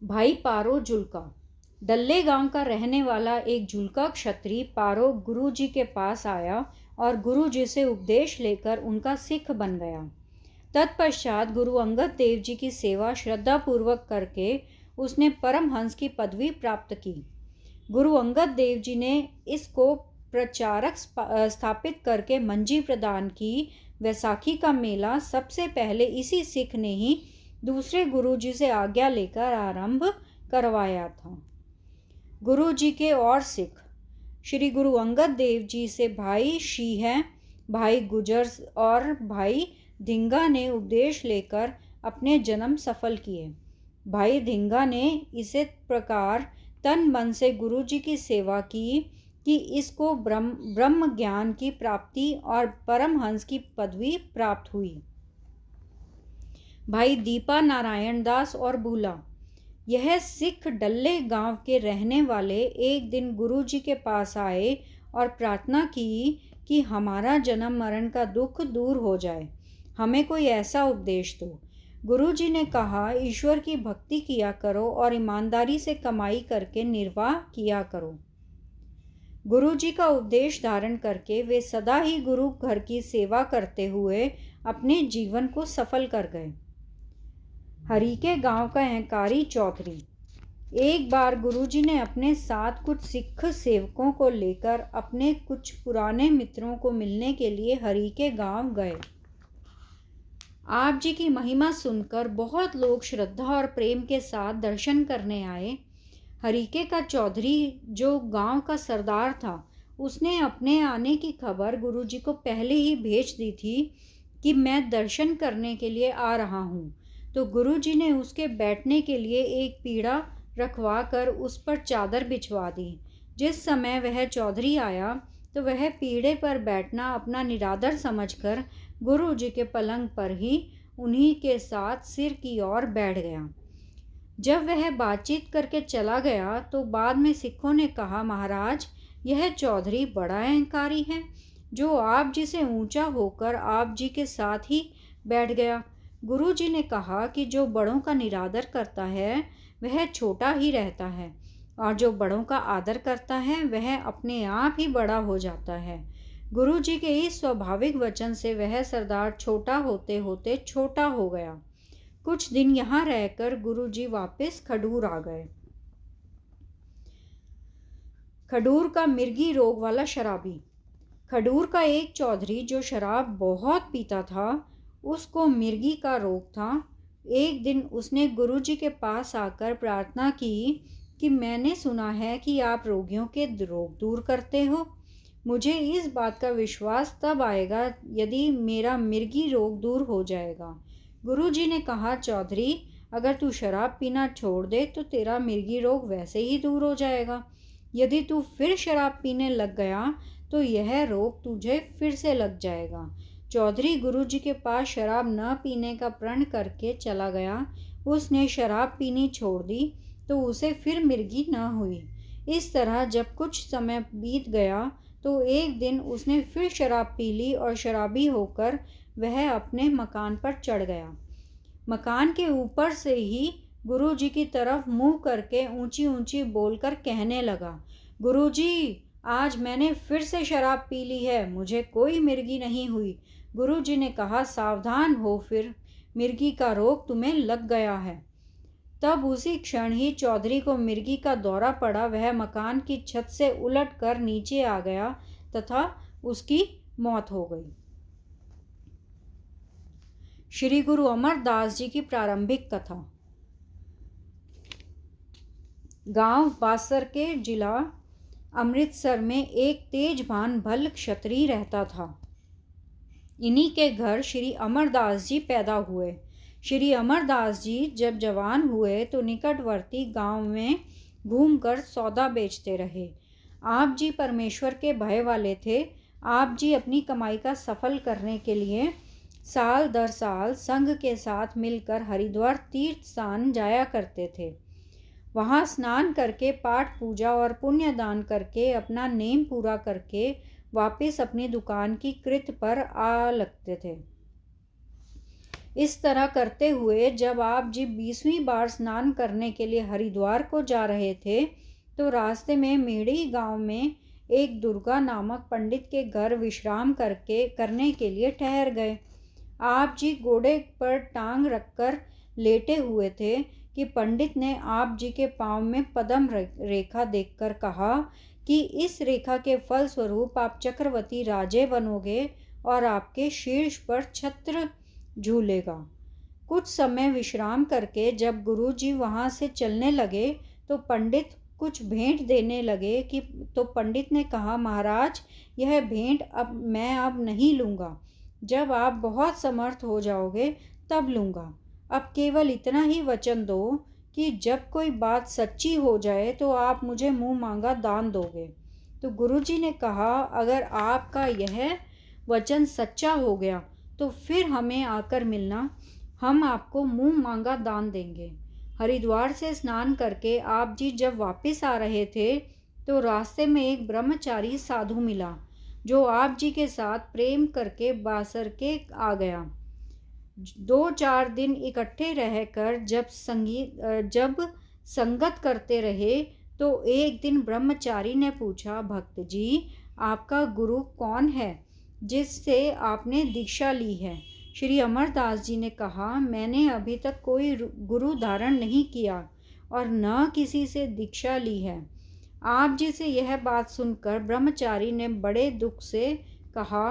भाई पारो जुल्का। डल्ले गांव का रहने वाला एक जुल्का क्षत्रिय पारो गुरुजी के पास आया और गुरुजी से उपदेश लेकर उनका सिख बन गया। तत्पश्चात गुरु अंगद देव जी की सेवा श्रद्धापूर्वक करके उसने परमहंस की पदवी प्राप्त की। गुरु अंगद देव जी ने इसको प्रचारक स्थापित करके मंजी प्रदान की। वैसाखी का मेला सबसे पहले इसी सिख ने ही दूसरे गुरुजी से आज्ञा लेकर आरंभ करवाया था। गुरुजी के और सिख श्री गुरु अंगद देव जी से भाई शीह, भाई गुजर और भाई धिंगा ने उपदेश लेकर अपने जन्म सफल किए। भाई धिंगा ने इसे प्रकार तन मन से गुरुजी की सेवा की कि इसको ब्रह्म ज्ञान की प्राप्ति और परमहंस की पदवी प्राप्त हुई। भाई दीपा नारायण दास और बूला, यह सिख डल्ले गांव के रहने वाले एक दिन गुरुजी के पास आए और प्रार्थना की कि हमारा जन्म मरण का दुख दूर हो जाए, हमें कोई ऐसा उपदेश दो। गुरुजी ने कहा, ईश्वर की भक्ति किया करो और ईमानदारी से कमाई करके निर्वाह किया करो। गुरुजी का उपदेश धारण करके वे सदा ही गुरु घर की सेवा करते हुए अपने जीवन को सफल कर गए। हरीके गांव का अहंकारी चौधरी। एक बार गुरुजी ने अपने साथ कुछ सिख सेवकों को लेकर अपने कुछ पुराने मित्रों को मिलने के लिए हरीके गांव गए। आप जी की महिमा सुनकर बहुत लोग श्रद्धा और प्रेम के साथ दर्शन करने आए। हरीके का चौधरी जो गांव का सरदार था, उसने अपने आने की खबर गुरुजी को पहले ही भेज दी थी कि मैं दर्शन करने के लिए आ रहा हूँ। तो गुरुजी ने उसके बैठने के लिए एक पीढ़ा रखवा कर उस पर चादर बिछवा दी। जिस समय वह चौधरी आया तो वह पीढ़े पर बैठना अपना निरादर समझकर गुरुजी के पलंग पर ही उन्हीं के साथ सिर की ओर बैठ गया। जब वह बातचीत करके चला गया तो बाद में सिखों ने कहा, महाराज यह चौधरी बड़ा अहंकारी है, जो आप जी से ऊंचा होकर आप जी के साथ ही बैठ गया। गुरुजी ने कहा कि जो बड़ों का निरादर करता है वह छोटा ही रहता है, और जो बड़ों का आदर करता है वह अपने आप ही बड़ा हो जाता है। गुरुजी के इस स्वाभाविक वचन से वह सरदार छोटा होते होते छोटा हो गया। कुछ दिन यहाँ रहकर गुरुजी वापस खडूर आ गए। खडूर का मिर्गी रोग वाला शराबी। खडूर का एक चौधरी जो शराब बहुत पीता था, उसको मिर्गी का रोग था। एक दिन उसने गुरुजी के पास आकर प्रार्थना की कि मैंने सुना है कि आप रोगियों के रोग दूर करते हो। मुझे इस बात का विश्वास तब आएगा यदि मेरा मिर्गी रोग दूर हो जाएगा। गुरुजी ने कहा, चौधरी अगर तू शराब पीना छोड़ दे तो तेरा मिर्गी रोग वैसे ही दूर हो जाएगा। यदि तू फिर शराब पीने लग गया तो यह रोग तुझे फिर से लग जाएगा। चौधरी गुरुजी के पास शराब न पीने का प्रण करके चला गया। उसने शराब पीनी छोड़ दी तो उसे फिर मिर्गी न हुई। इस तरह जब कुछ समय बीत गया तो एक दिन उसने फिर शराब पी ली और शराबी होकर वह अपने मकान पर चढ़ गया। मकान के ऊपर से ही गुरुजी की तरफ मुंह करके ऊंची ऊंची बोलकर कहने लगा, गुरुजी आज मैंने फिर से शराब पी ली है, मुझे कोई मिर्गी नहीं हुई। गुरुजी ने कहा, सावधान हो, फिर मिर्गी का रोग तुम्हें लग गया है। तब उसी क्षण ही चौधरी को मिर्गी का दौरा पड़ा। वह मकान की छत से उलट कर नीचे आ गया तथा उसकी मौत हो गई। श्री गुरु अमरदास जी की प्रारंभिक कथा। गांव बासर के जिला अमृतसर में एक तेजभान भल्ल क्षत्रिय रहता था। इन्हीं के घर श्री अमरदास जी पैदा हुए। श्री अमरदास जी जब जवान हुए तो निकटवर्ती गांव में घूमकर सौदा बेचते रहे। आप जी परमेश्वर के भय वाले थे। आप जी अपनी कमाई का सफल करने के लिए साल दर साल संघ के साथ मिलकर हरिद्वार तीर्थ स्थान जाया करते थे। वहाँ स्नान करके पाठ पूजा और पुण्य दान करके अपना नेम पूरा करके वापस अपनी दुकान की कृत पर आ लगते थे। इस तरह करते हुए जब आप जी 20वीं बार स्नान करने के लिए हरिद्वार को जा रहे थे तो रास्ते में मेढ़ी गांव में एक दुर्गा नामक पंडित के घर विश्राम करने के लिए ठहर गए। आप जी घोड़े पर टांग रखकर लेटे हुए थे कि पंडित ने आप जी के पांव में पद्म रेखा देखकर कहा कि इस रेखा के फल स्वरूप आप चक्रवर्ती राजे बनोगे और आपके शीर्ष पर छत्र झूलेगा। कुछ समय विश्राम करके जब गुरुजी वहाँ से चलने लगे तो पंडित कुछ भेंट देने लगे कि तो पंडित ने कहा, महाराज यह भेंट मैं अब नहीं लूँगा, जब आप बहुत समर्थ हो जाओगे तब लूँगा। अब केवल इतना ही वचन दो कि जब कोई बात सच्ची हो जाए तो आप मुझे मुँह मांगा दान दोगे। तो गुरुजी ने कहा, अगर आपका यह वचन सच्चा हो गया तो फिर हमें आकर मिलना, हम आपको मुँह मांगा दान देंगे। हरिद्वार से स्नान करके आप जी जब वापस आ रहे थे तो रास्ते में एक ब्रह्मचारी साधु मिला जो आप जी के साथ प्रेम करके बासर के आ गया। 2-4 दिन इकट्ठे रहकर जब संगत करते रहे तो एक दिन ब्रह्मचारी ने पूछा, भक्त जी आपका गुरु कौन है जिससे आपने दीक्षा ली है? श्री अमरदास जी ने कहा, मैंने अभी तक कोई गुरु धारण नहीं किया और न किसी से दीक्षा ली है। आप जी से यह बात सुनकर ब्रह्मचारी ने बड़े दुख से कहा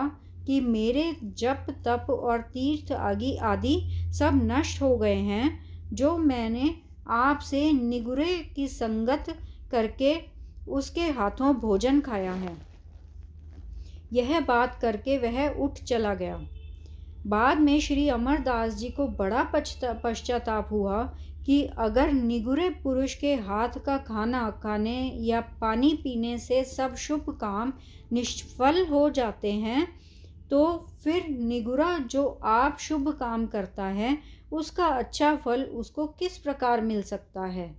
कि मेरे जप तप और तीर्थ आदि सब नष्ट हो गए हैं जो मैंने आपसे निगुरे की संगत करके उसके हाथों भोजन खाया है। यह बात करके वह उठ चला गया। बाद में श्री अमरदास जी को बड़ा पश्चाताप हुआ कि अगर निगुरे पुरुष के हाथ का खाना खाने या पानी पीने से सब शुभ काम निष्फल हो जाते हैं तो फिर निगुरा जो आप शुभ काम करता है उसका अच्छा फल उसको किस प्रकार मिल सकता है।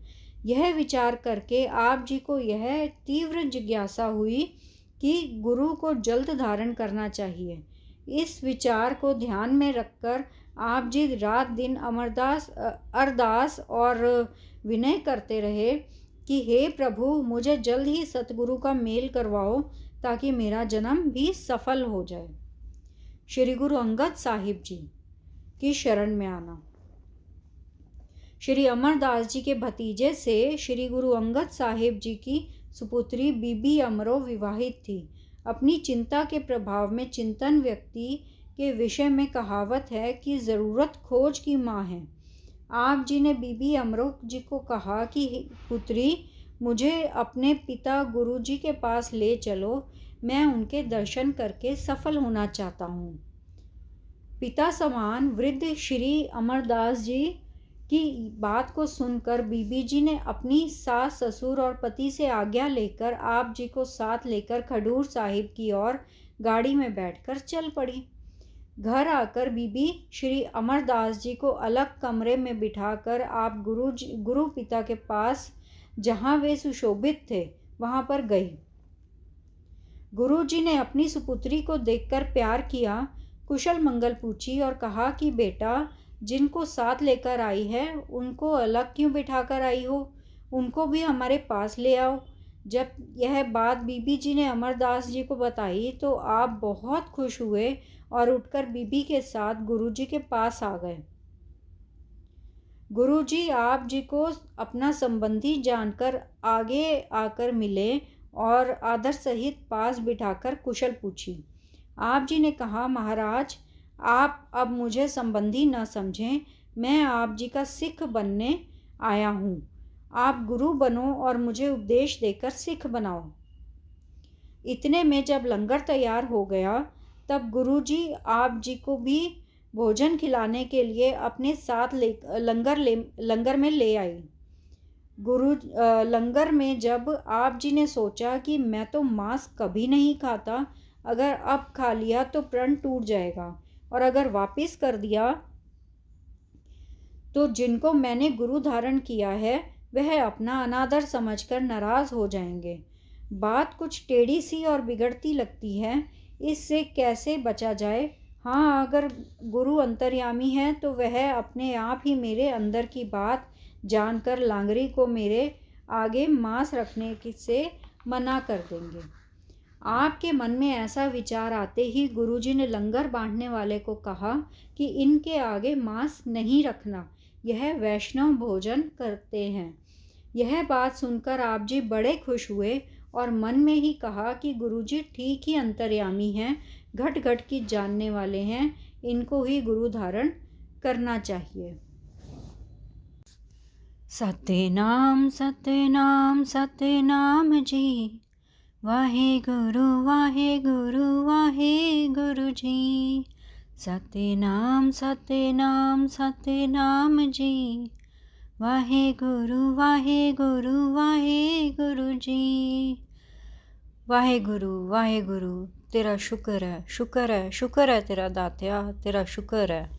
यह विचार करके आप जी को यह तीव्र जिज्ञासा हुई कि गुरु को जल्द धारण करना चाहिए। इस विचार को ध्यान में रखकर आप जी रात दिन अरदास और विनय करते रहे कि हे प्रभु मुझे जल्द ही सतगुरु का मेल करवाओ ताकि मेरा जन्म भी सफल हो जाए। श्री गुरु अंगद साहिब जी की शरण में आना। श्री अमरदास जी के भतीजे से श्री गुरु अंगद साहिब जी की सुपुत्री बीबी अमरो विवाहित थी। अपनी चिंता के प्रभाव में चिंतन व्यक्ति के विषय में कहावत है कि ज़रूरत खोज की माँ है। आप जी ने बीबी अमरो जी को कहा कि पुत्री मुझे अपने पिता गुरु जी के पास ले चलो, मैं उनके दर्शन करके सफल होना चाहता हूँ। पिता समान वृद्ध श्री अमरदास जी की बात को सुनकर बीबी जी ने अपनी सास ससुर और पति से आज्ञा लेकर आप जी को साथ लेकर खडूर साहिब की ओर गाड़ी में बैठकर चल पड़ी। घर आकर बीबी श्री अमरदास जी को अलग कमरे में बिठाकर आप गुरु पिता के पास जहाँ वे सुशोभित थे वहाँ पर गई। गुरु जी ने अपनी सुपुत्री को देखकर प्यार किया, कुशल मंगल पूछी और कहा कि बेटा जिनको साथ लेकर आई है उनको अलग क्यों बिठाकर आई हो, उनको भी हमारे पास ले आओ। जब यह बात बीबी जी ने अमरदास जी को बताई तो आप बहुत खुश हुए और उठकर बीबी के साथ गुरु जी के पास आ गए। गुरु जी आप जी को अपना संबंधी जानकर आगे आकर मिले और आदर सहित पास बिठाकर कुशल पूछी। आप जी ने कहा, महाराज आप अब मुझे संबंधी न समझें, मैं आप जी का सिख बनने आया हूँ। आप गुरु बनो और मुझे उपदेश देकर सिख बनाओ। इतने में जब लंगर तैयार हो गया तब गुरु जी आप जी को भी भोजन खिलाने के लिए अपने साथ लंगर में ले आई। लंगर में जब आप जी ने सोचा कि मैं तो मांस कभी नहीं खाता, अगर अब खा लिया तो प्रण टूट जाएगा और अगर वापस कर दिया तो जिनको मैंने गुरु धारण किया है वह अपना अनादर समझकर नाराज हो जाएंगे। बात कुछ टेढ़ी सी और बिगड़ती लगती है, इससे कैसे बचा जाए हाँ, अगर गुरु अंतर्यामी है तो वह अपने आप ही मेरे अंदर की बात जानकर लांगरी को मेरे आगे मांस रखने से मना कर देंगे। आपके मन में ऐसा विचार आते ही गुरुजी ने लंगर बांटने वाले को कहा कि इनके आगे मांस नहीं रखना, यह वैष्णव भोजन करते हैं। यह बात सुनकर आप जी बड़े खुश हुए और मन में ही कहा कि गुरुजी ठीक ही अंतर्यामी हैं, घट घट की जानने वाले हैं, इनको ही गुरु धारण करना चाहिए। सतनाम सतनाम सतनाम जी, वाहे गुरु जी। सतनाम सतनाम सतनाम जी, वाहे गुरु जी। वाहे गुरु तेरा शुक्र है, शुक्र है, शुक्र है तेरा दात्या, तेरा शुक्र है।